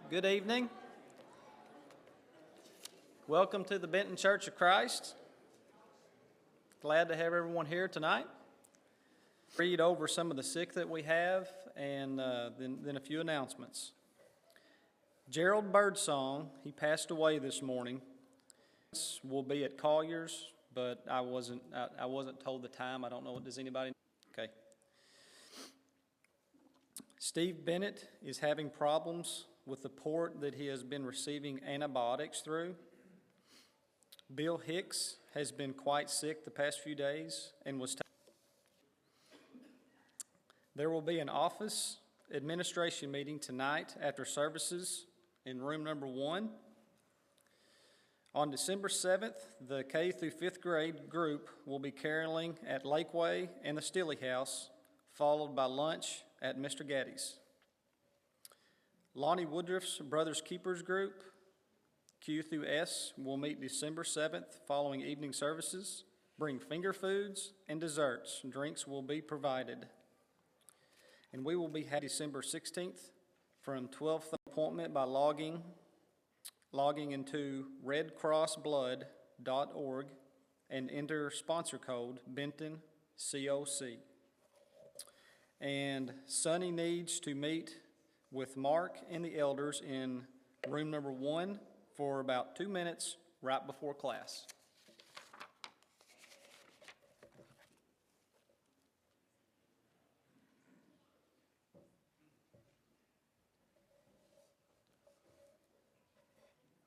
Good evening. Welcome to the Benton Church of Christ. Glad to have everyone here tonight. Read over some of the sick that we have, and then a few announcements. Gerald Birdsong, he passed away this morning. Will be at Collier's, but I wasn't told the time. I don't know. Does anybody? Okay. Steve Bennett is having problems with the port that he has been receiving antibiotics through. Bill Hicks has been quite sick the past few days and was. There will be an office administration meeting tonight after services in room number 1. On December 7th, the K through 5th grade group will be caroling at Lakeway and the Steely House, followed by lunch at Mr. Gaddy's. Lonnie Woodruff's Brothers Keepers group, Q through S, will meet December 7th following evening services. Bring finger foods and desserts. Drinks will be provided. And we will be having December 16th from 12th appointment by logging into redcrossblood.org and enter sponsor code Benton COC. And Sonny needs to meet with Mark and the elders in room number 1 for about 2 minutes right before class.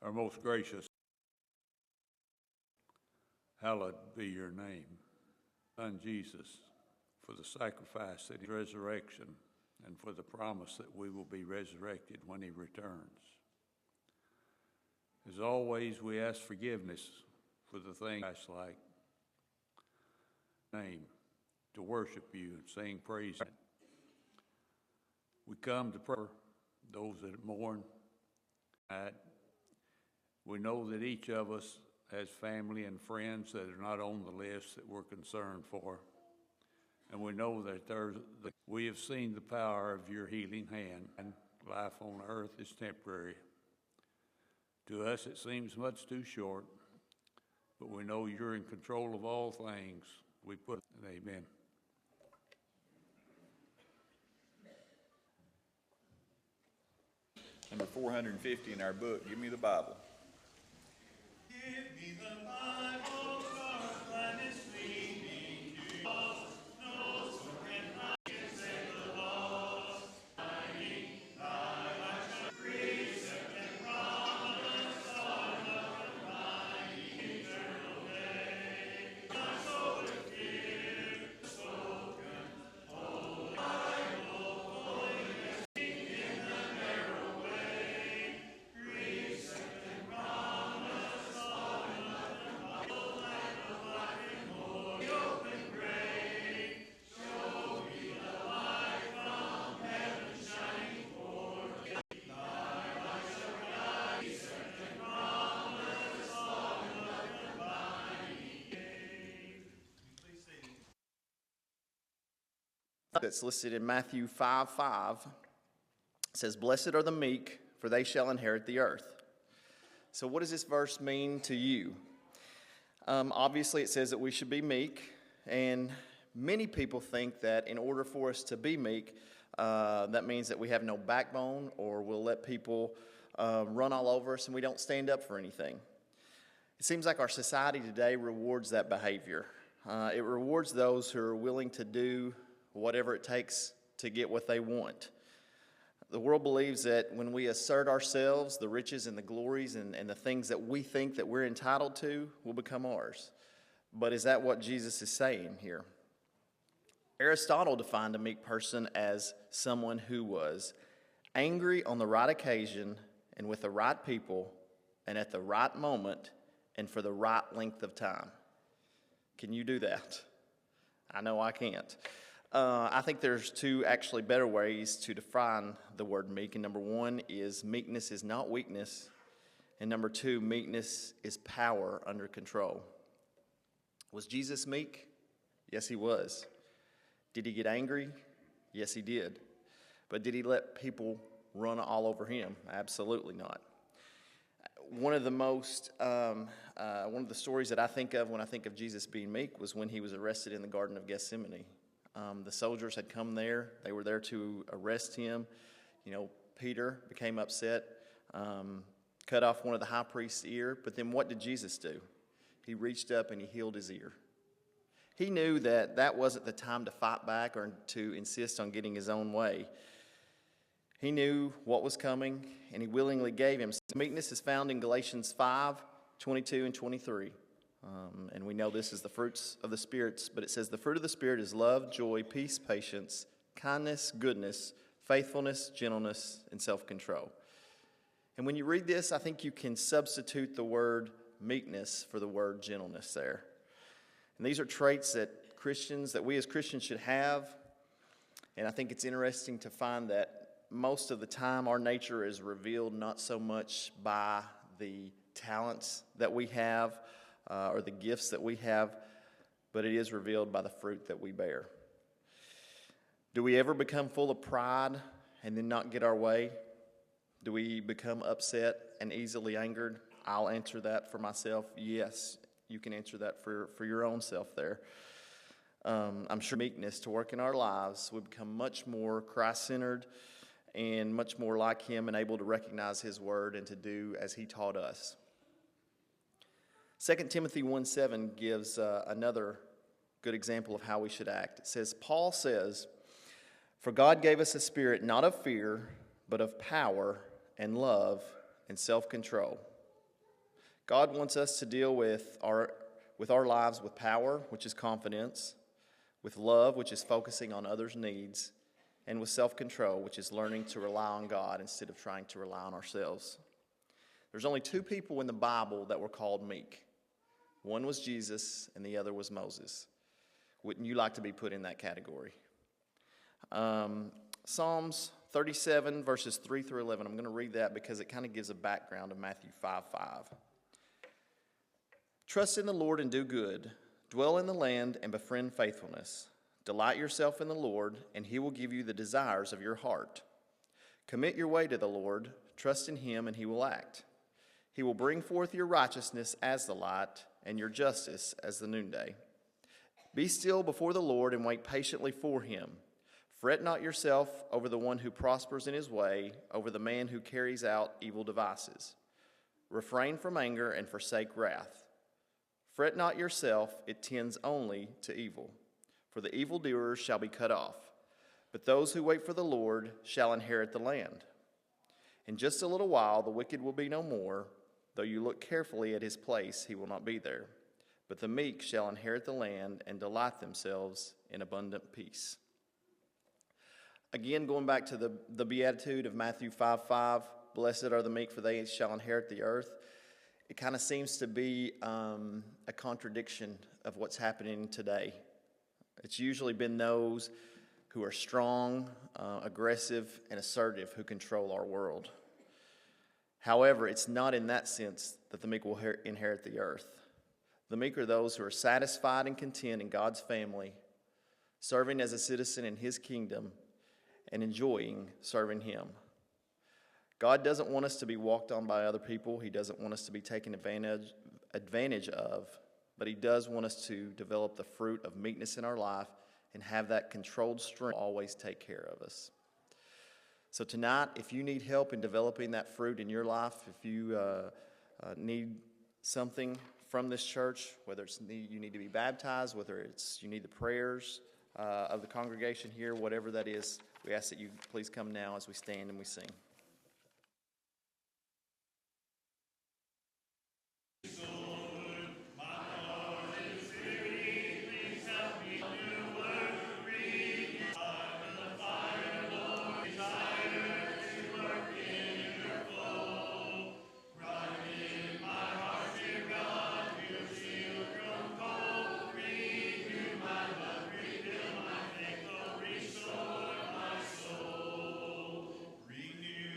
Our most gracious, hallowed be your name, Son Jesus, for the sacrifice that his resurrection and for the promise that we will be resurrected when he returns. As always, we ask forgiveness for the things like name, to worship you and sing praise. We come to pray for those that mourn. We know that each of us has family and friends that are not on the list that we're concerned for. And we know that we have seen the power of your healing hand, and life on earth is temporary. To us, it seems much too short, but we know you're in control of all things. We put it, amen. Number 450 in our book, Give Me the Bible. Give me the Bible, for land is leading to us. No sword can save the lost. Guiding thy life shall precept and promise on the mighty eternal day. My soul with fear spoken, holy Bible, holiness in the narrow way. Precept and promise. That's listed in Matthew 5:5 says, "Blessed are the meek, for they shall inherit the earth." So what does this verse mean to you? Obviously, it says that we should be meek, and many people think that in order for us to be meek, that means that we have no backbone, or we'll let people run all over us and we don't stand up for anything. It seems like our society today rewards that behavior. It rewards those who are willing to do whatever it takes to get what they want. The world believes that when we assert ourselves, the riches and the glories and the things that we think that we're entitled to will become ours. But is that what Jesus is saying here? Aristotle defined a meek person as someone who was angry on the right occasion and with the right people and at the right moment and for the right length of time. Can you do that? I know I can't. I think there's two actually better ways to define the word meek. And number 1 is meekness is not weakness. And number 2, meekness is power under control. Was Jesus meek? Yes, he was. Did he get angry? Yes, he did. But did he let people run all over him. Absolutely not. One of the stories that I think of when I think of Jesus being meek was when he was arrested in the Garden of Gethsemane. The soldiers had come there. They were there to arrest him. Peter became upset, cut off one of the high priest's ear. But then what did Jesus do? He reached up and he healed his ear. He knew that that wasn't the time to fight back or to insist on getting his own way. He knew what was coming, and he willingly gave him. Meekness is found in Galatians 5:22 and 23. And we know this is the fruits of the spirits, but it says the fruit of the Spirit is love, joy, peace, patience, kindness, goodness, faithfulness, gentleness, and self-control. And when you read this, I think you can substitute the word meekness for the word gentleness there. And these are traits that we as Christians should have. And I think it's interesting to find that most of the time our nature is revealed not so much by the talents that we have or the gifts that we have, but it is revealed by the fruit that we bear. Do we ever become full of pride and then not get our way? Do we become upset and easily angered? I'll answer that for myself. Yes, you can answer that for your own self there. I'm sure meekness to work in our lives, we become much more Christ-centered and much more like him and able to recognize his word and to do as he taught us. 2 Timothy 1:7 gives another good example of how we should act. It says, Paul says, "For God gave us a spirit not of fear, but of power and love and self-control." God wants us to deal with our lives with power, which is confidence, with love, which is focusing on others' needs, and with self-control, which is learning to rely on God instead of trying to rely on ourselves. There's only two people in the Bible that were called meek. One was Jesus, and the other was Moses. Wouldn't you like to be put in that category? Psalms 37, verses 3 through 11. I'm going to read that because it kind of gives a background of Matthew 5:5. "Trust in the Lord and do good. Dwell in the land and befriend faithfulness. Delight yourself in the Lord, and he will give you the desires of your heart. Commit your way to the Lord. Trust in him, and he will act. He will bring forth your righteousness as the light and your justice as the noonday. Be still before the Lord and wait patiently for him. Fret not yourself over the one who prospers in his way, over the man who carries out evil devices. Refrain from anger and forsake wrath. Fret not yourself, it tends only to evil. For the evildoers shall be cut off, but those who wait for the Lord shall inherit the land. In just a little while the wicked will be no more. Though you look carefully at his place, he will not be there. But the meek shall inherit the land and delight themselves in abundant peace." Again, going back to the beatitude of Matthew 5:5, "Blessed are the meek, for they shall inherit the earth." It kind of seems to be a contradiction of what's happening today. It's usually been those who are strong, aggressive, and assertive who control our world. However, it's not in that sense that the meek will inherit the earth. The meek are those who are satisfied and content in God's family, serving as a citizen in his kingdom, and enjoying serving him. God doesn't want us to be walked on by other people. He doesn't want us to be taken advantage of, but he does want us to develop the fruit of meekness in our life and have that controlled strength always take care of us. So tonight, if you need help in developing that fruit in your life, if you need something from this church, whether it's you need to be baptized, whether it's you need the prayers of the congregation here, whatever that is, we ask that you please come now as we stand and we sing. Renew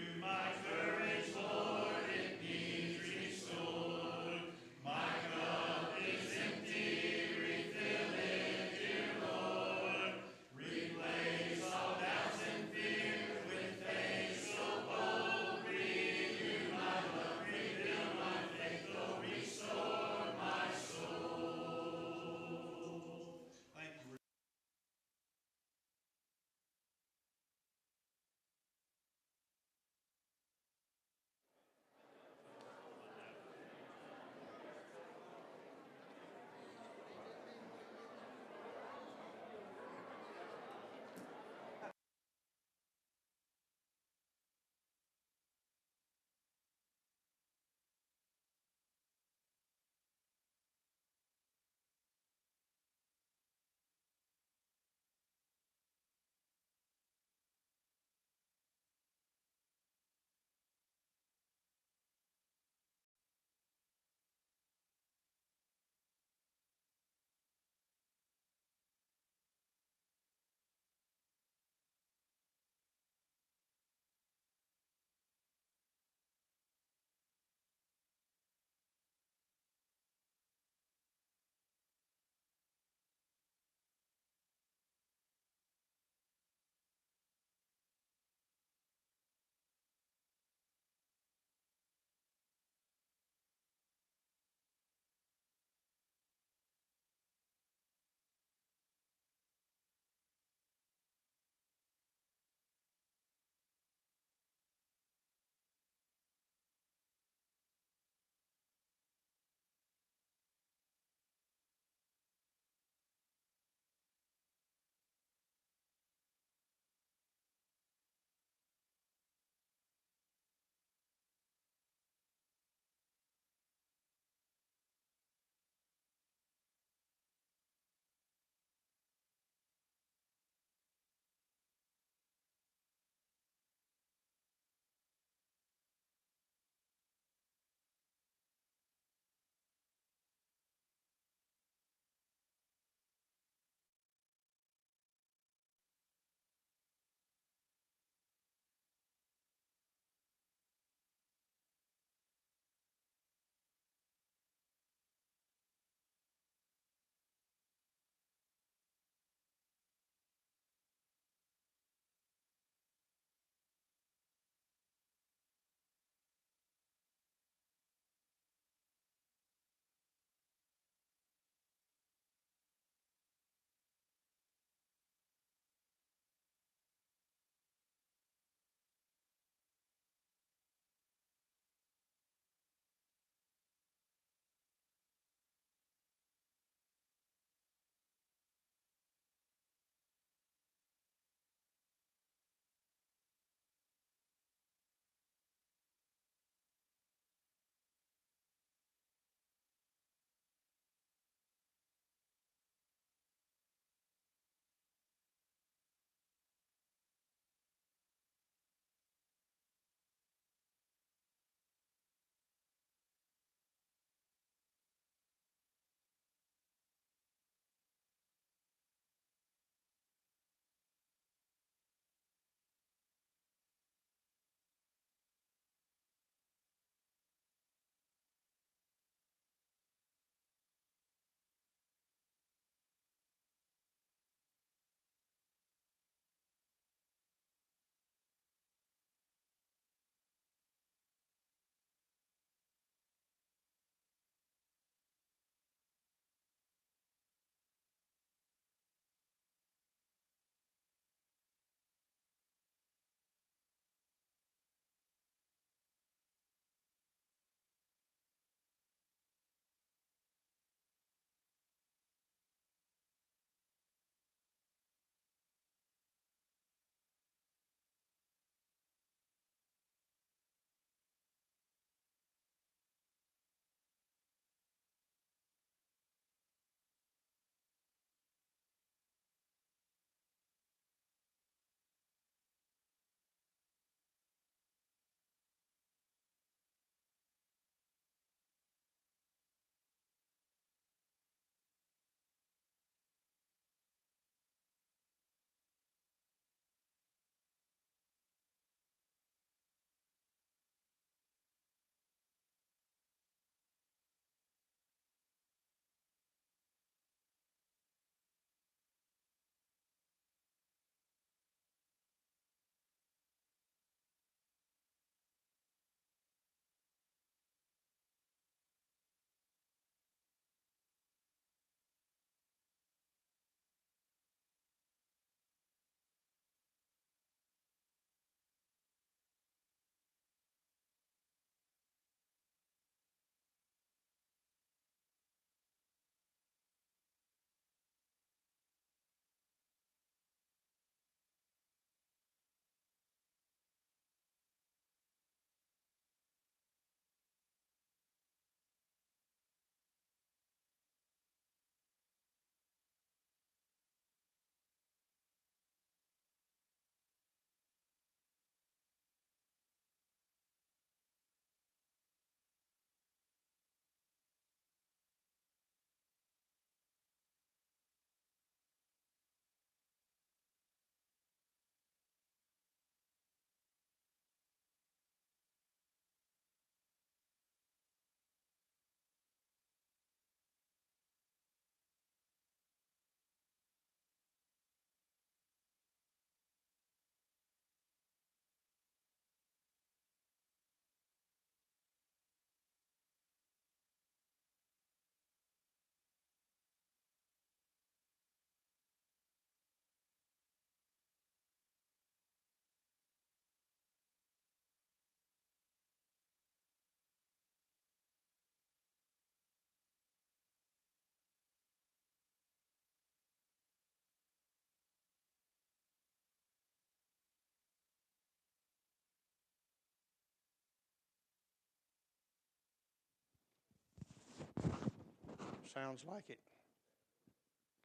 Sounds like it.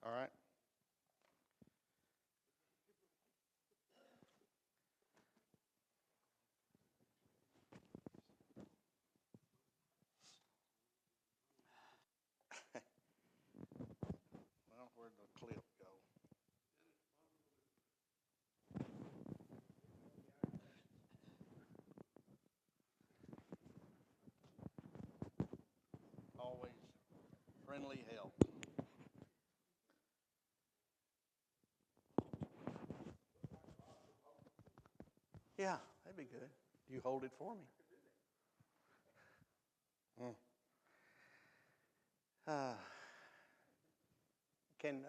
All right. Well, where'd the clip go? Always friendly help. Yeah, that'd be good. You hold it for me. Can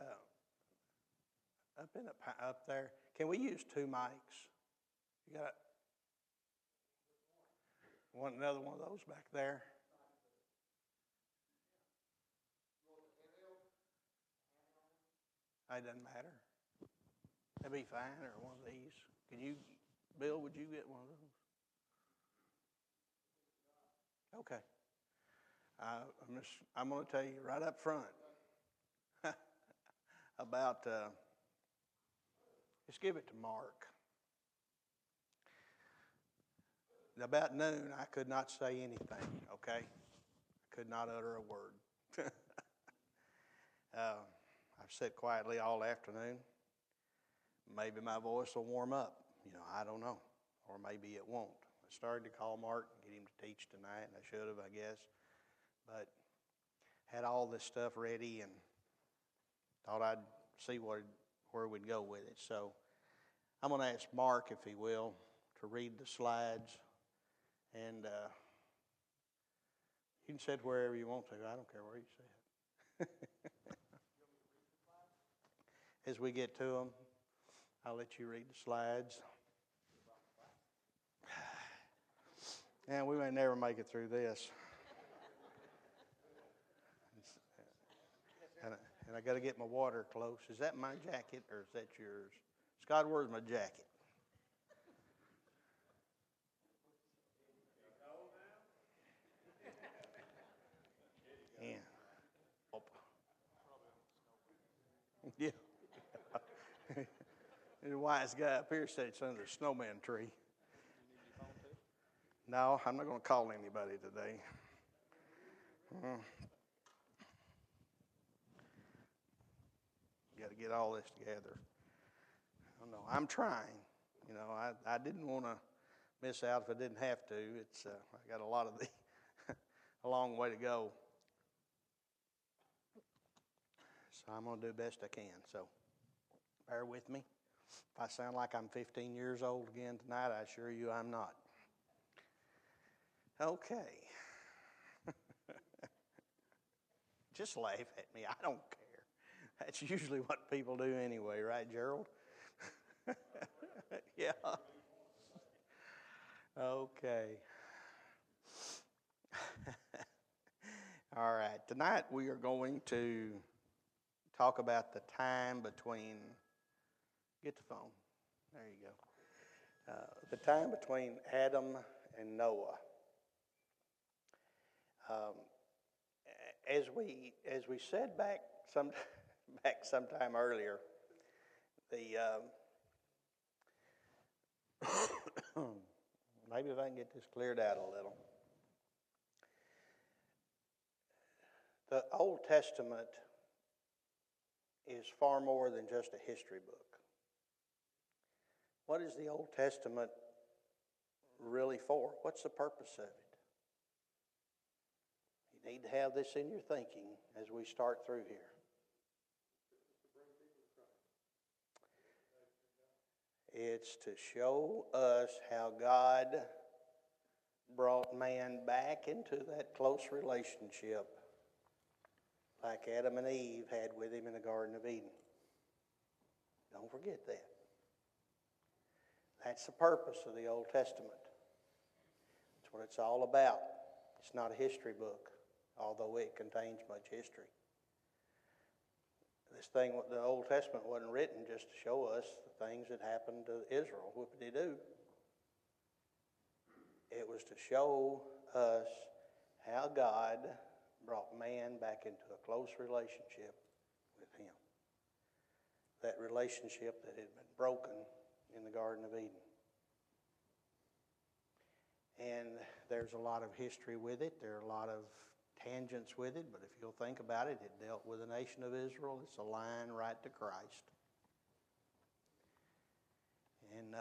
up there? Can we use two mics? You got another one of those back there? It doesn't matter. That'd be fine, or one of these. Can you, Bill? Would you get one of those? Okay. I'm going to tell you right up front about. Just give it to Mark. About noon, I could not say anything. Okay, I could not utter a word. I've sat quietly all afternoon. Maybe my voice will warm up. I don't know, or maybe it won't. I started to call Mark and get him to teach tonight, and I should have, I guess. But had all this stuff ready and thought I'd see where we'd go with it. So I'm going to ask Mark, if he will, to read the slides. And you can sit wherever you want to. I don't care where you sit. As we get to them, I'll let you read the slides. And we may never make it through this. And I got to get my water close. Is that my jacket or is that yours? Scott, where's my jacket? Yeah. Yeah. The wise guy up here said it's under a snowman tree. No, I'm not going to call anybody today. Got to get all this together. I don't know. I'm trying. I didn't want to miss out if I didn't have to. It's I got a lot of a long way to go. So I'm going to do the best I can. So bear with me. If I sound like I'm 15 years old again tonight, I assure you I'm not. Okay. Just laugh at me. I don't care. That's usually what people do anyway, right, Gerald? Yeah. Okay. All right. Tonight we are going to talk about the time between. Get the phone. There you go. The time between Adam and Noah. As we said back sometime earlier, maybe if I can get this cleared out a little. The Old Testament is far more than just a history book. What is the Old Testament really for? What's the purpose of it? You need to have this in your thinking as we start through here. It's to show us how God brought man back into that close relationship like Adam and Eve had with him in the Garden of Eden. Don't forget that. That's the purpose of the Old Testament. That's what it's all about. It's not a history book, although it contains much history. The Old Testament wasn't written just to show us the things that happened to Israel, whoop-de-doo. It was to show us how God brought man back into a close relationship with him. That relationship that had been broken in the Garden of Eden. And there's a lot of history with it. There are a lot of tangents with it, but if you'll think about it, it dealt with the nation of Israel. It's a line right to Christ. And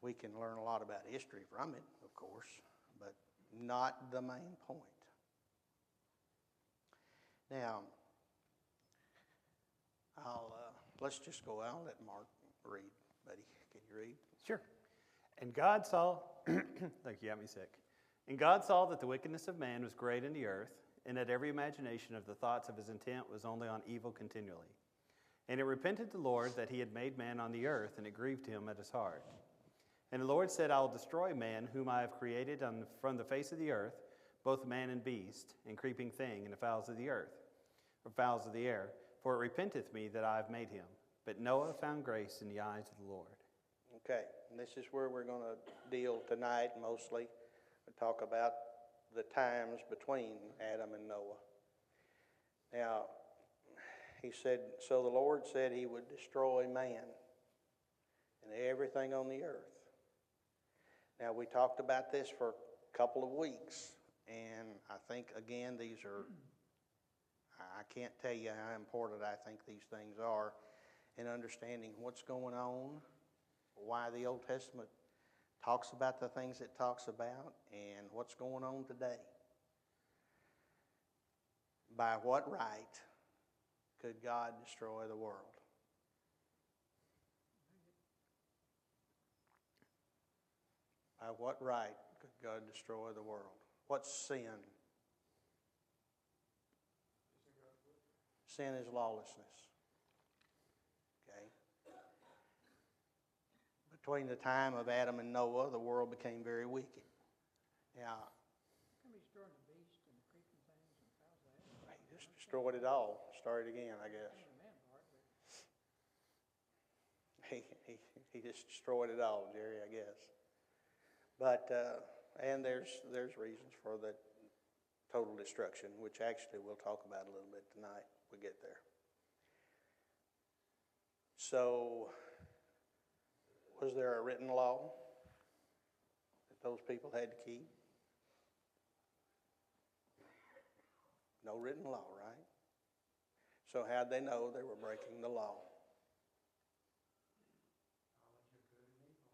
we can learn a lot about history from it, of course, but not the main point. Now, let's just go out and let Mark read. Buddy, can you read? Sure. And God saw, like you got me sick. And God saw that the wickedness of man was great in the earth, and that every imagination of the thoughts of his intent was only on evil continually. And it repented the Lord that he had made man on the earth, and it grieved him at his heart. And the Lord said, I will destroy man, whom I have created from the face of the earth, both man and beast, and creeping thing, and the fowls of the earth, or fowls of the air. For it repenteth me that I have made him. But Noah found grace in the eyes of the Lord. Okay, and this is where we're going to deal tonight mostly. We'll talk about the times between Adam and Noah. Now, he said, so the Lord said he would destroy man and everything on the earth. Now, we talked about this for a couple of weeks, and I think, again, these are, I can't tell you how important I think these things are in understanding what's going on, why the Old Testament talks about the things it talks about, and what's going on today. By what right could God destroy the world? By what right could God destroy the world? What's sin? Sin is lawlessness. Okay? Between the time of Adam and Noah, the world became very wicked. Now, he just destroyed it all. Started again, I guess. He just destroyed it all, Jerry, I guess. But and there's reasons for the total destruction, which actually we'll talk about a little bit tonight when we get there. So, was there a written law that those people had to keep? No written law, right? So how'd they know they were breaking the law?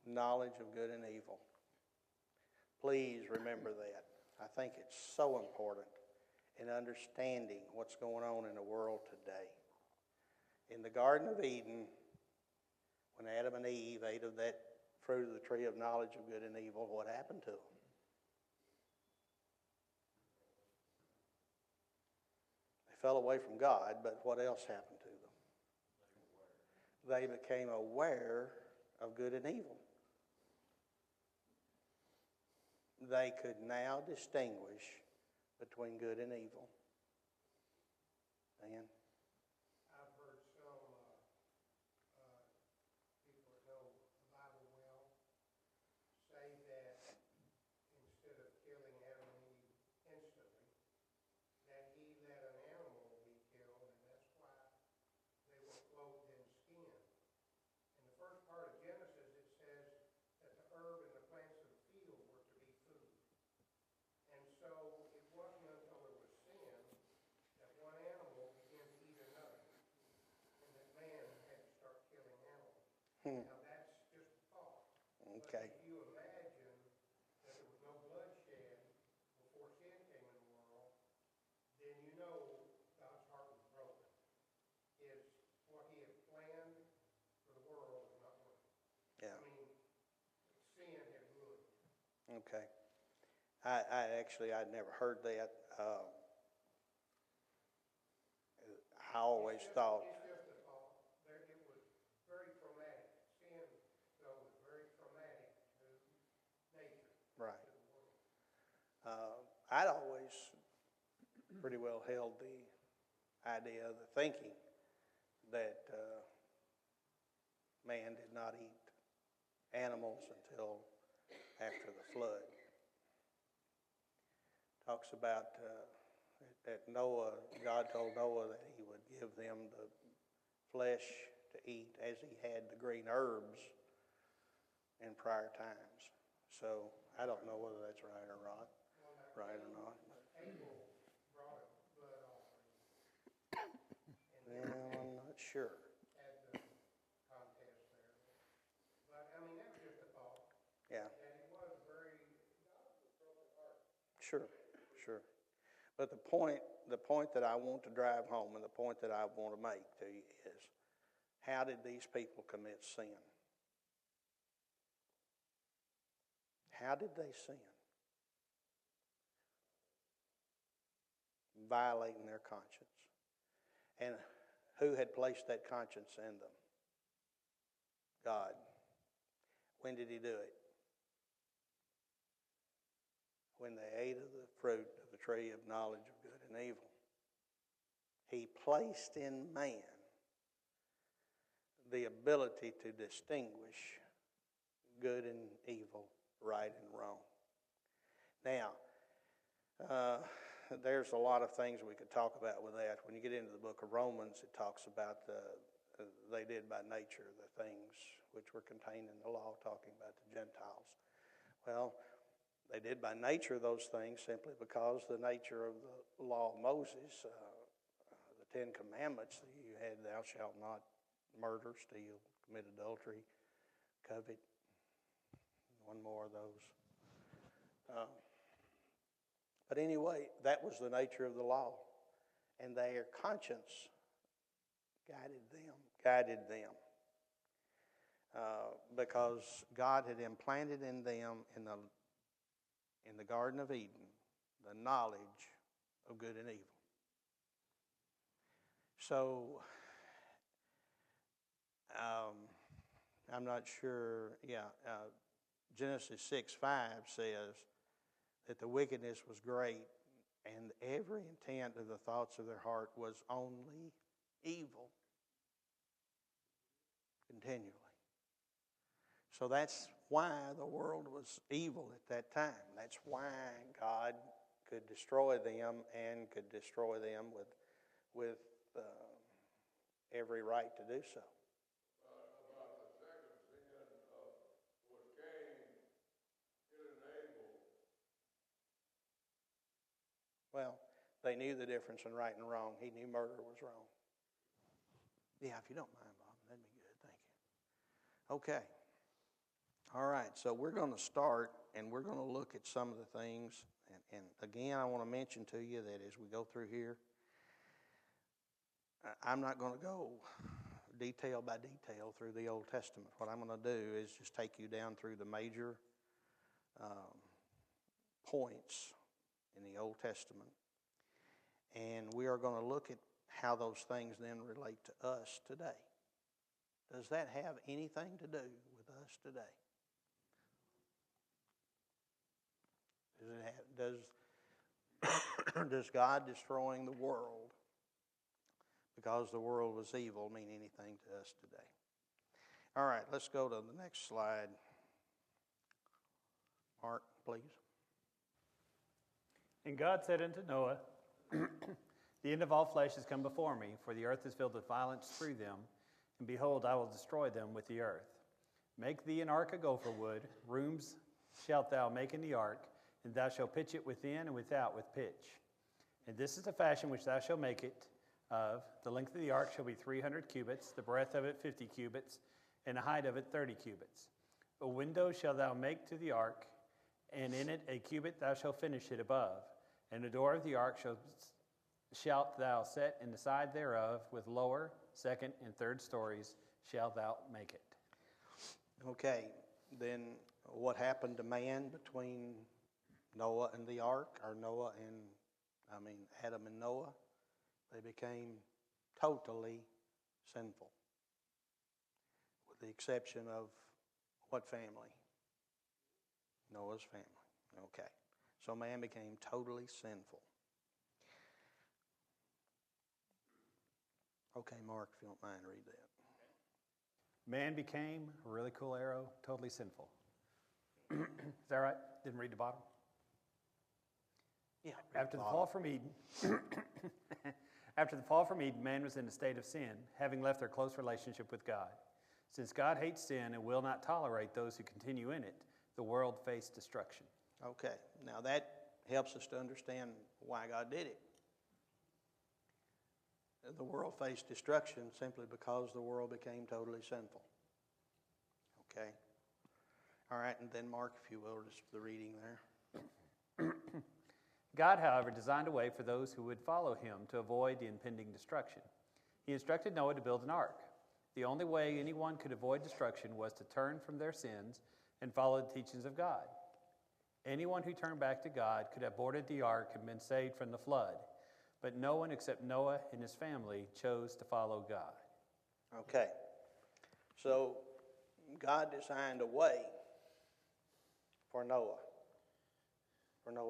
Knowledge of good and evil. Please remember that. I think it's so important in understanding what's going on in the world today. In the Garden of Eden, when Adam and Eve ate of that fruit of the tree of knowledge of good and evil, what happened to them? They fell away from God, but what else happened to them? They became aware of good and evil. They could now distinguish between good and evil. Dan? I've heard some people that know the Bible well say that instead of killing Adam and Eve instantly, that he let an animal be killed, and that's why they were clothed in skin. In the first part of Genesis, it says that the herb and the plants of the field were to be food. And so it wasn't until there was sin that one animal began to eat another, and that man had to start killing animals. Now that's just a thought. Okay. But if you imagine that there was no bloodshed before sin came in the world, then you know God's heart was broken. What he had planned for the world was not working. Yeah. I mean, sin had ruined it. Okay. I'd never heard that. I always thought, It's just a thought. It was very traumatic. Sin, though, was very traumatic to nature. right. To the world. I'd always pretty well held the idea, the thinking that man did not eat animals until after the flood. Talks about that Noah, God told Noah that he would give them the flesh to eat as he had the green herbs in prior times. So I don't know whether that's right or not. Abel brought a blood offering Well, I'm not sure. at the contest there. But, I mean, that was just a thought, Yeah, that it was very, God was a broken heart. sure. But the point that I want to drive home and the point that I want to make to you is, how did these people commit sin? How did they sin? Violating their conscience. And who had placed that conscience in them? God. When did he do it? When they ate of the fruit of the tree of knowledge of good and evil. He placed in man the ability to distinguish good and evil, right and wrong. Now, there's a lot of things we could talk about with that. When you get into the book of Romans, it talks about they did by nature the things which were contained in the law, talking about the Gentiles. Well, they did by nature those things simply because the nature of the law of Moses, the Ten Commandments, you had thou shalt not murder, steal, commit adultery, covet, one more of those. But anyway, that was the nature of the law. And their conscience guided them. Because God had implanted in them in the Garden of Eden the knowledge of good and evil. So, I'm not sure, Genesis 6:5 says that the wickedness was great and every intent of the thoughts of their heart was only evil continually. So that's why the world was evil at that time. That's why God could destroy them and could destroy them with every right to do so. About the second sin was Cain killing Abel. Well, they knew the difference in right and wrong. He knew murder was wrong. Yeah, if you don't mind, Bob, that'd be good. Thank you. Okay. All right, so we're going to start, and we're going to look at some of the things. And again, I want to mention to you that as we go through here, I'm not going to go detail by detail through the Old Testament. What I'm going to do is just take you down through the major points in the Old Testament. And we are going to look at how those things then relate to us today. Does that have anything to do with us today? Does God destroying the world because the world was evil mean anything to us today? All right, let's go to the next slide. Mark, please. And God said unto Noah, the end of all flesh is come before me, for the earth is filled with violence through them, and behold, I will destroy them with the earth. Make thee an ark of gopher wood, rooms shalt thou make in the ark, and thou shalt pitch it within and without with pitch. And this is the fashion which thou shalt make it of. The length of the ark shall be 300 cubits, the breadth of it 50 cubits, and the height of it 30 cubits. A window shalt thou make to the ark, and in it a cubit thou shalt finish it above. And the door of the ark shalt thou set in the side thereof, with lower, second, and third stories shalt thou make it. Okay, then what happened to man between Noah and the ark, or Adam and Noah? They became totally sinful, with the exception of what family? Noah's family. Okay, so man became totally sinful. Okay, Mark, if you don't mind, read that. Man became, a really cool arrow, totally sinful. Is that right? Didn't read the bottom? Yeah. After the fall from Eden, after the fall from Eden, man was in a state of sin, having left their close relationship with God. Since God hates sin and will not tolerate those who continue in it, the world faced destruction. Okay, now that helps us to understand why God did it. The world faced destruction simply because the world became totally sinful. Okay? All right, and then Mark, if you will, just the reading there. God, however, designed a way for those who would follow him to avoid the impending destruction. He instructed Noah to build an ark. The only way anyone could avoid destruction was to turn from their sins and follow the teachings of God. Anyone who turned back to God could have boarded the ark and been saved from the flood, but no one except Noah and his family chose to follow God. Okay, so God designed a way for Noah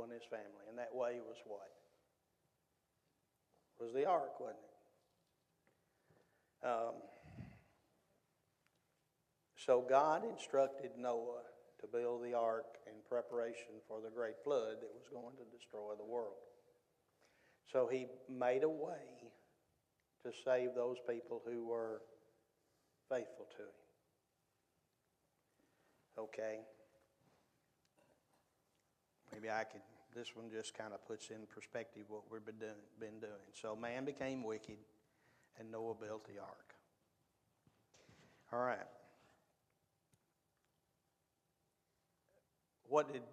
and his family, and that way was what? Was the ark, wasn't it? So God instructed Noah to build the ark in preparation for the great flood that was going to destroy the world. So he made a way to save those people who were faithful to him. Okay. Maybe this one just kind of puts in perspective what we've been doing. So man became wicked and Noah built the ark. All right. What did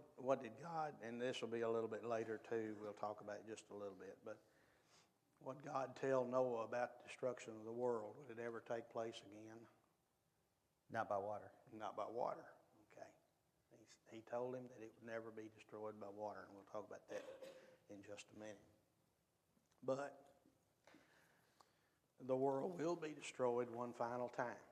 God, and this will be a little bit later too, we'll talk about it just a little bit, but what did God tell Noah about the destruction of the world? Would it ever take place again? Not by water. Not by water, okay. He told him that it would never be destroyed by water, and we'll talk about that in just a minute. But the world will be destroyed one final time.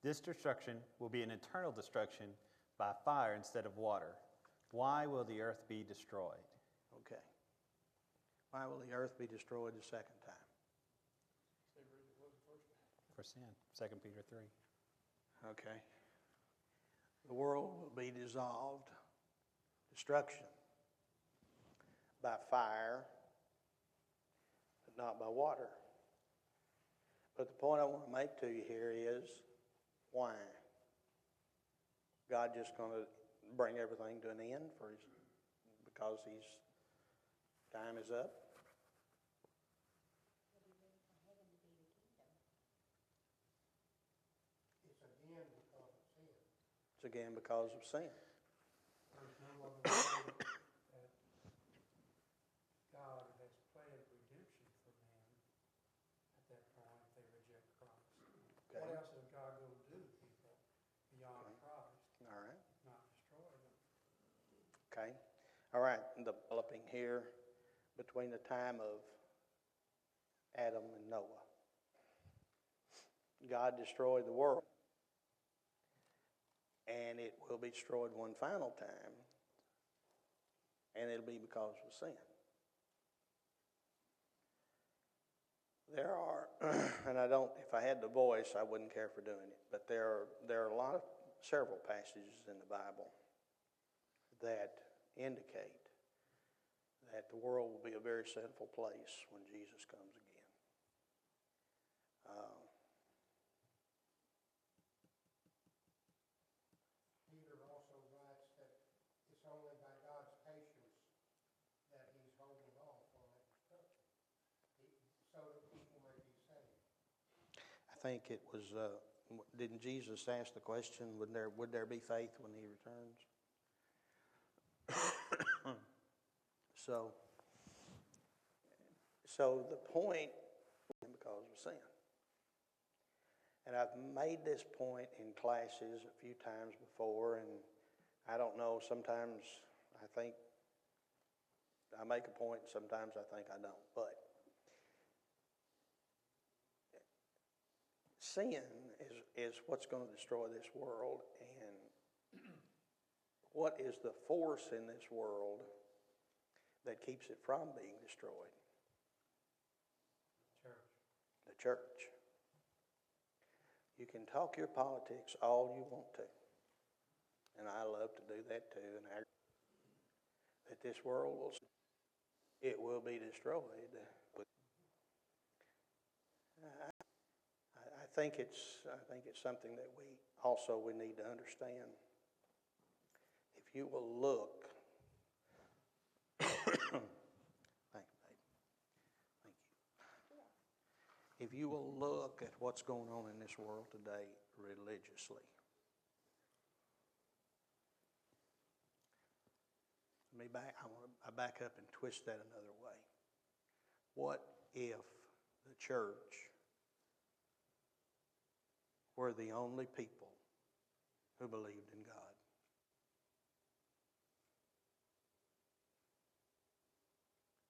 This destruction will be an eternal destruction by fire instead of water. Why will the earth be destroyed? Okay. Why will the earth be destroyed the second time? For sin, 2 Peter 3. Okay. The world will be dissolved, destruction, by fire, but not by water. But the point I want to make to you here is, why? God just going to bring everything to an end because his time is up? It's again because of sin. There's no other way that God has planned redemption for man at that point if they reject Christ. Okay. What else is God going to do to people beyond Christ? All right. Not destroy them. Okay. All right. Developing here between the time of Adam and Noah. God destroyed the world. And it will be destroyed one final time. And it'll be because of sin. There are, and if I had the voice, I wouldn't care for doing it, but there are several passages in the Bible that indicate that the world will be a very sinful place when Jesus comes again. Peter also writes that it's only by God's patience that he's holding off on that destruction, so that people may be saved. I think it was, didn't Jesus ask the question, would there be faith when he returns? So the point, because of sin. And I've made this point in classes a few times before, and I don't know, sometimes I think I make a point, sometimes I think I don't. But sin is what's going to destroy this world, and what is the force in this world that keeps it from being destroyed? The church. You can talk your politics all you want to, and I love to do that too. And the this world it will be destroyed. I think it's something that we need to understand. If you will look, thank you, babe. Thank you. If you will look at what's going on in this world today religiously, I back up and twist that another way. What if the church were the only people who believed in God?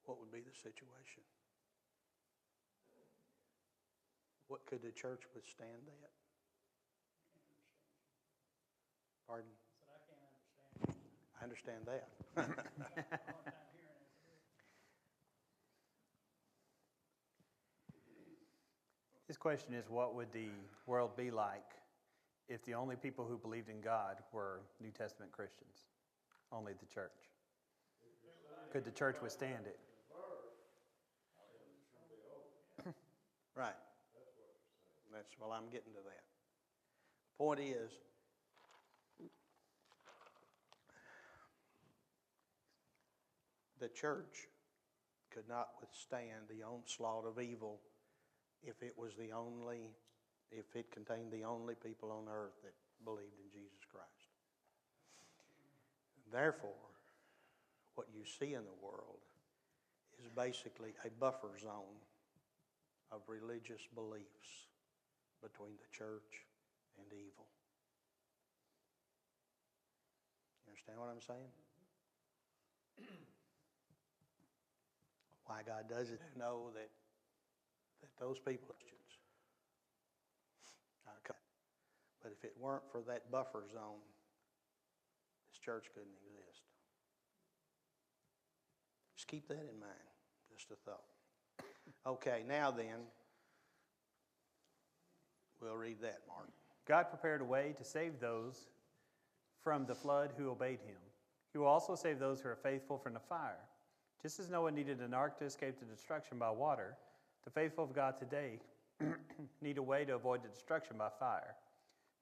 What would be the situation? What could the church withstand that? Pardon? I understand that. His question is, what would the world be like if the only people who believed in God were New Testament Christians? Only the church. Could the church withstand it? Right. Well, I'm getting to that. The point is, the church could not withstand the onslaught of evil if it contained the only people on earth that believed in Jesus Christ. Therefore, what you see in the world is basically a buffer zone of religious beliefs between the church and evil. You understand what I'm saying? Why God does it, to know that those people are Christians. But if it weren't for that buffer zone, this church couldn't exist. Just keep that in mind. Just a thought. Okay, now then, we'll read that, Mark. God prepared a way to save those from the flood who obeyed him. He will also save those who are faithful from the fire. Just as Noah needed an ark to escape the destruction by water, the faithful of God today need a way to avoid the destruction by fire.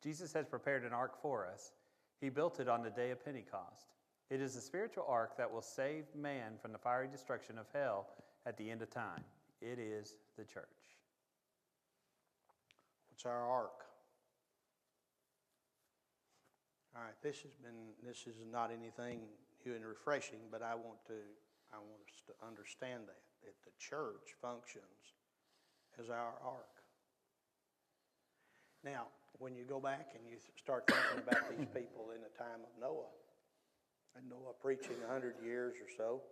Jesus has prepared an ark for us. He built it on the day of Pentecost. It is a spiritual ark that will save man from the fiery destruction of hell at the end of time. It is the church. What's our ark? All right, this is not anything new and refreshing, but I want us to understand that the church functions as our ark. Now, when you go back and you start thinking about these people in the time of Noah, and Noah preaching 100 years or so,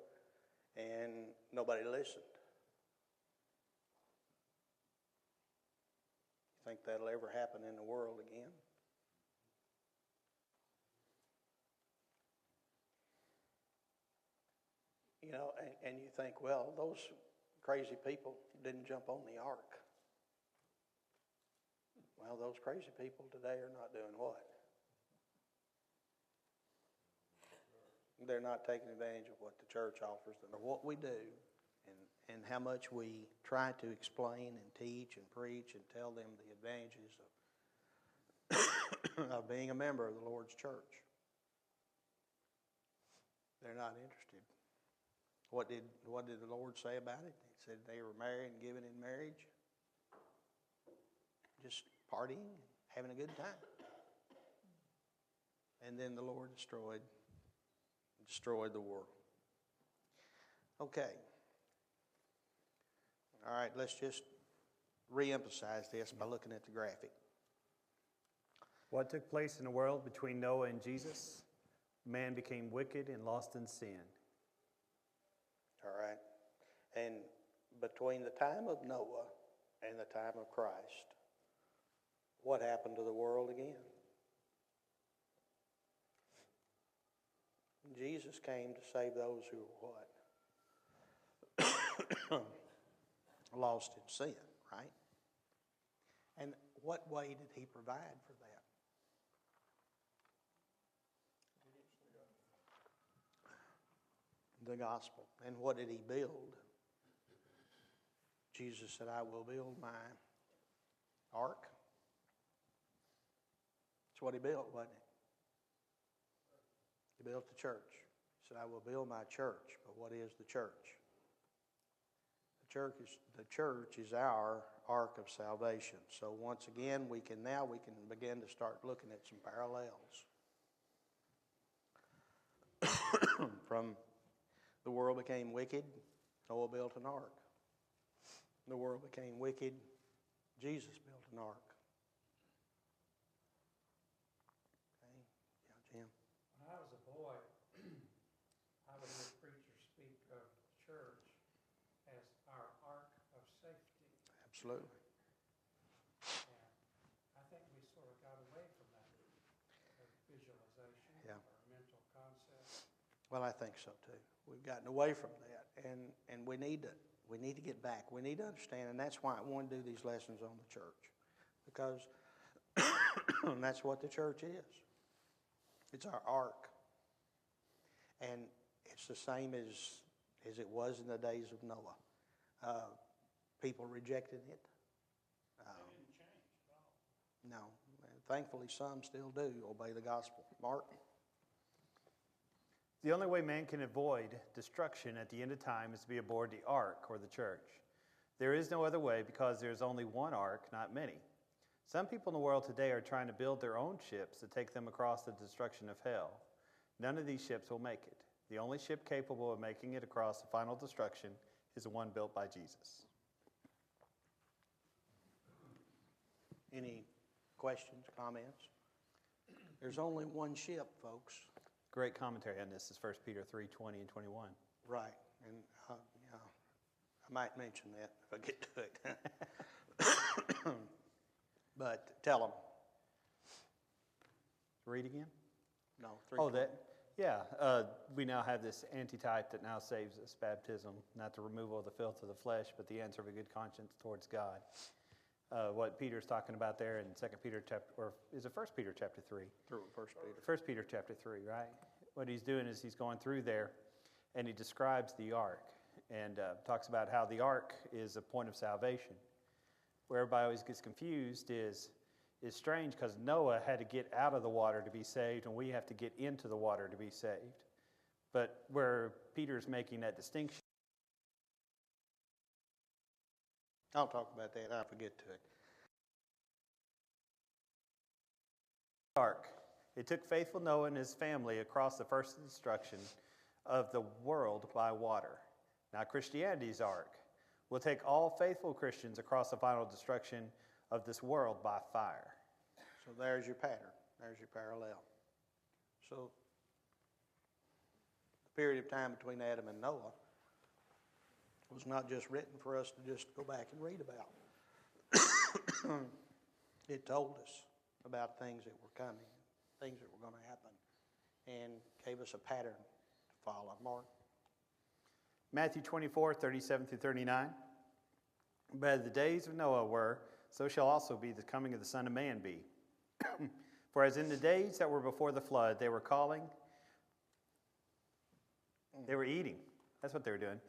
and nobody listened. You think that'll ever happen in the world again? You know, and you think, well, those crazy people didn't jump on the ark. Well, those crazy people today are not doing what? They're not taking advantage of what the church offers them, or what we do, and how much we try to explain and teach and preach and tell them the advantages of being a member of the Lord's church. They're not interested. What did the Lord say about it? He said they were married and given in marriage, just partying, having a good time. And then the Lord destroyed the world. Okay. All right, let's just re-emphasize this by looking at the graphic. What took place in the world between Noah and Jesus? Man became wicked and lost in sin. All right. And between the time of Noah and the time of Christ, what happened to the world again? Jesus came to save those who were what? Lost in sin, right? And what way did he provide for that? the gospel. And what did he build? Jesus said, I will build my ark. That's what he built, wasn't it? He built the church. He said, I will build my church. But what is the church? The church is our ark of salvation. So once again, we can begin to start looking at some parallels. From the world became wicked, Noah built an ark. The world became wicked, Jesus built an ark. Okay, yeah, Jim. When I was a boy, I would hear preachers speak of the church as our ark of safety. Absolutely. And I think we sort of got away from that visualization, Yeah. our mental concept. Well, I think so too. We've gotten away from that, and we need to get back. We need to understand, and that's why I want to do these lessons on the church, because that's what the church is. It's our ark, and it's the same as it was in the days of Noah. People rejected it. They didn't change at all. No, thankfully some still do obey the gospel. Mark. The only way man can avoid destruction at the end of time is to be aboard the ark, or the church. There is no other way, because there is only one ark, not many. Some people in the world today are trying to build their own ships to take them across the destruction of hell. None of these ships will make it. The only ship capable of making it across the final destruction is the one built by Jesus. Any questions, comments? There's only one ship, folks. Great commentary on this is 1 Peter 3:20 and 21. Right, and yeah, I might mention that if I get to it. But tell them. Read again. No, Oh, we now have this antitype that now saves us, baptism, not the removal of the filth of the flesh, but the answer of a good conscience towards God. What Peter's talking about there in 2 Peter chapter, or is it 1 Peter chapter 3? Through 1 Peter. 1 Peter chapter 3, right? What he's doing is he's going through there, and he describes the ark, and talks about how the ark is a point of salvation. Where everybody always gets confused is strange, because Noah had to get out of the water to be saved, and we have to get into the water to be saved. But where Peter's making that distinction, I'll talk about that. I'll forget to it. ark. It took faithful Noah and his family across the first destruction of the world by water. Now Christianity's ark will take all faithful Christians across the final destruction of this world by fire. So there's your pattern. There's your parallel. So the period of time between Adam and Noah was not just written for us to just go back and read about. It told us about things that were coming, things that were going to happen, and gave us a pattern to follow. Mark? Matthew 24:37 through 39. But as the days of Noah were, so shall also be the coming of the Son of Man be. For as in the days that were before the flood, they were calling, they were eating. That's what they were doing.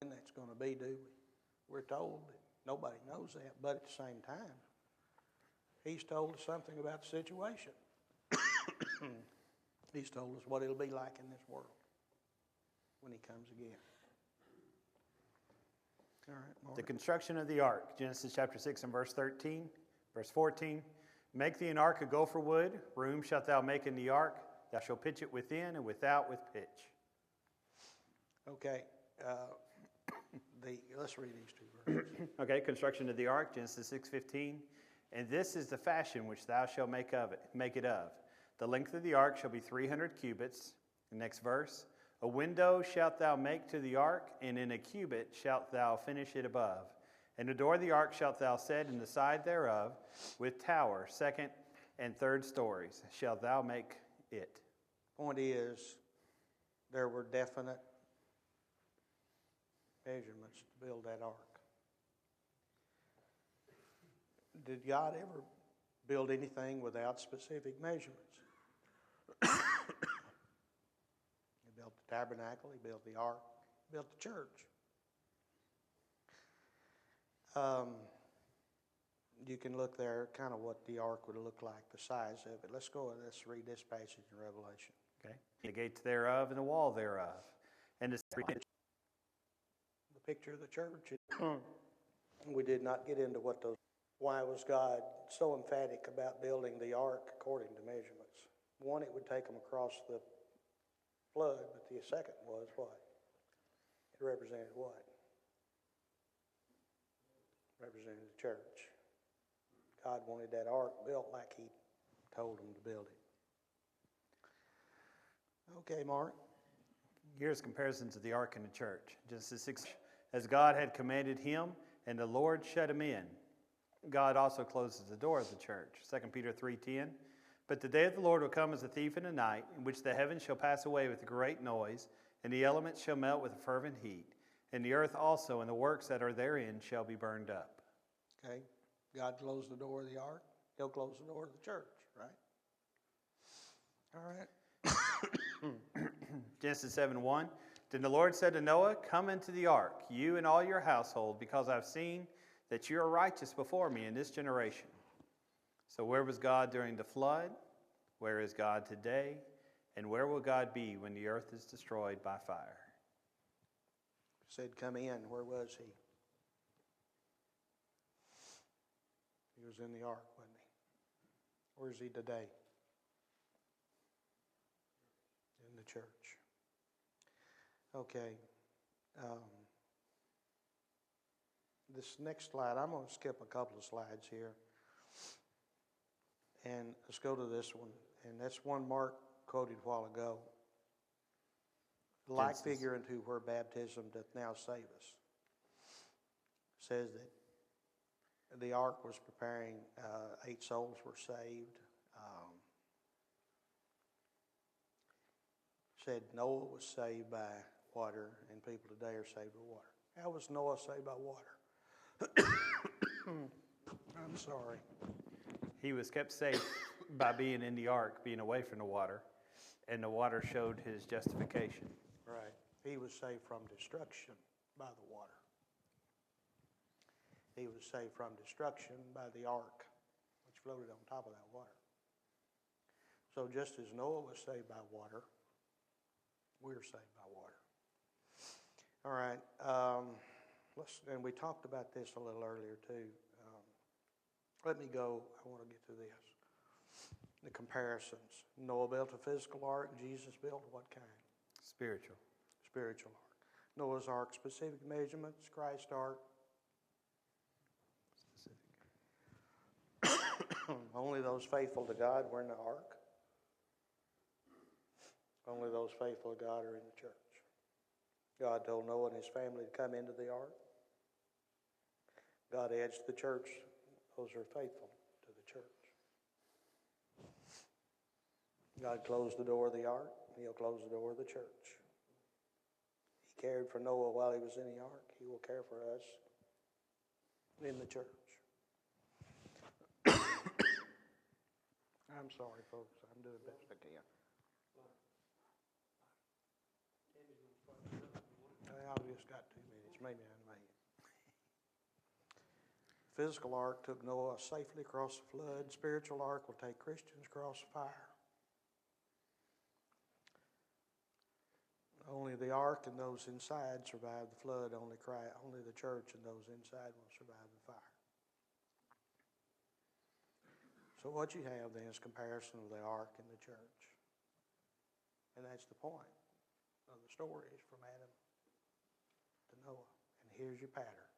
And that's going to be, do we? We're told that nobody knows that, but at the same time, he's told us something about the situation. He's told us what it'll be like in this world when he comes again. All right, Mark. The construction of the ark, Genesis chapter 6 and verse 13, verse 14. Make thee an ark of gopher wood, room shalt thou make in the ark, thou shalt pitch it within and without with pitch. Okay, let's read these two verses. Okay, construction of the ark, Genesis 6:15. And this is the fashion which thou shalt make it of. The length of the ark shall be 300 cubits. The next verse. A window shalt thou make to the ark, and in a cubit shalt thou finish it above. And the door of the ark shalt thou set in the side thereof, with tower, second and third stories shalt thou make it. Point is, there were definite measurements to build that ark. Did God ever build anything without specific measurements? He built the tabernacle, he built the ark, he built the church. You can look there, kind of what the ark would look like, the size of it. Let's read this passage in Revelation. Okay. The gates thereof and the wall thereof. And the Picture of the church. We did not get into why was God so emphatic about building the ark according to measurements? One, it would take them across the flood, but the second was what? It represented what? Represented the church. God wanted that ark built like he told them to build it. Okay, Mark. Here's comparisons of the ark and the church. Genesis 6, as God had commanded him, and the Lord shut him in. God also closes the door of the church. 2 Peter 3:10, but the day of the Lord will come as a thief in the night, in which the heavens shall pass away with a great noise, and the elements shall melt with a fervent heat, and the earth also and the works that are therein shall be burned up. Okay, God closed the door of the ark. He'll close the door of the church, right? All right. Genesis 7:1, then the Lord said to Noah, come into the ark, you and all your household, because I've seen that you are righteous before me in this generation. So where was God during the flood? Where is God today? And where will God be when the earth is destroyed by fire? Said, come in. Where was he? He was in the ark, wasn't he? Where is he today? In the church. Okay. This next slide, I'm going to skip a couple of slides here. And let's go to this one. And that's one Mark quoted a while ago. Like figure into where baptism doth now save us. Says that the ark was preparing, 8 souls were saved. Said Noah was saved by water, and people today are saved by water. How was Noah saved by water? I'm sorry. He was kept safe by being in the ark, being away from the water, and the water showed his justification. Right. He was saved from destruction by the water. He was saved from destruction by the ark, which floated on top of that water. So just as Noah was saved by water, we're saved by water. All right. And we talked about this a little earlier too. Let me go. I want to get to this. The comparisons. Noah built a physical ark. Jesus built what kind? Spiritual. Spiritual ark. Noah's ark, specific measurements. Christ's ark. Specific. Only those faithful to God were in the ark. Only those faithful to God are in the church. God told Noah and his family to come into the ark. God adds to the church those who are faithful to the church. God closed the door of the ark. He'll close the door of the church. He cared for Noah while he was in the ark. He will care for us in the church. I'm sorry, folks. I'm doing the best I can. I've just got 2 minutes, maybe I may. Physical ark took Noah safely across the flood. Spiritual ark will take Christians across the fire. Only the ark and those inside survived the flood. Only the church and those inside will survive the fire. So what you have then is comparison of the ark and the church. And that's the point of the stories from Adam to Noah. And here's your pattern.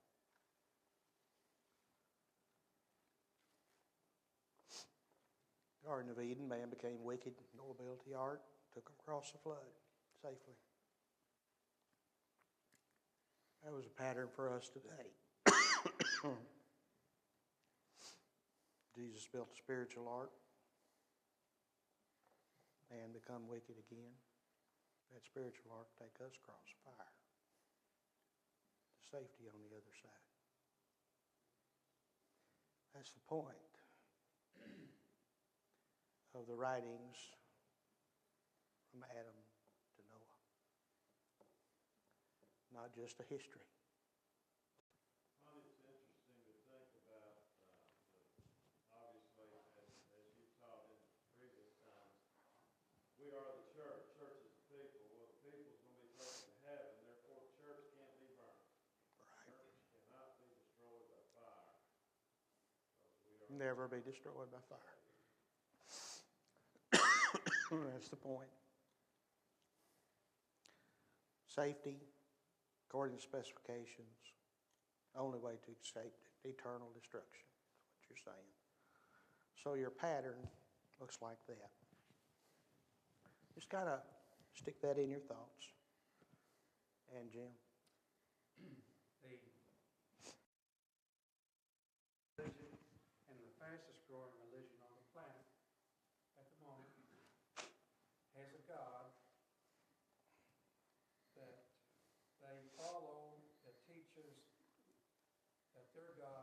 Garden of Eden, man became wicked. Noah built the ark, took him across the flood safely. That was a pattern for us today. Jesus built a spiritual ark. Man become wicked again. That spiritual ark take us across the fire. safety on the other side. That's the point of the writings from Adam to Noah. Not just a history. Well, it's interesting to think about, obviously, as you taught in previous times, we are the church. Church is the people. Well, the people's going to be taken to heaven. Therefore, church can't be burned. Right. Church cannot be destroyed by fire. Never be destroyed by fire. That's the point. Safety, according to specifications, only way to escape eternal destruction. That's what you're saying. So your pattern looks like that. Just kind of stick that in your thoughts. And Jim? The religion and the fastest growing religion on the planet at the moment has a God that they follow, that teaches that their God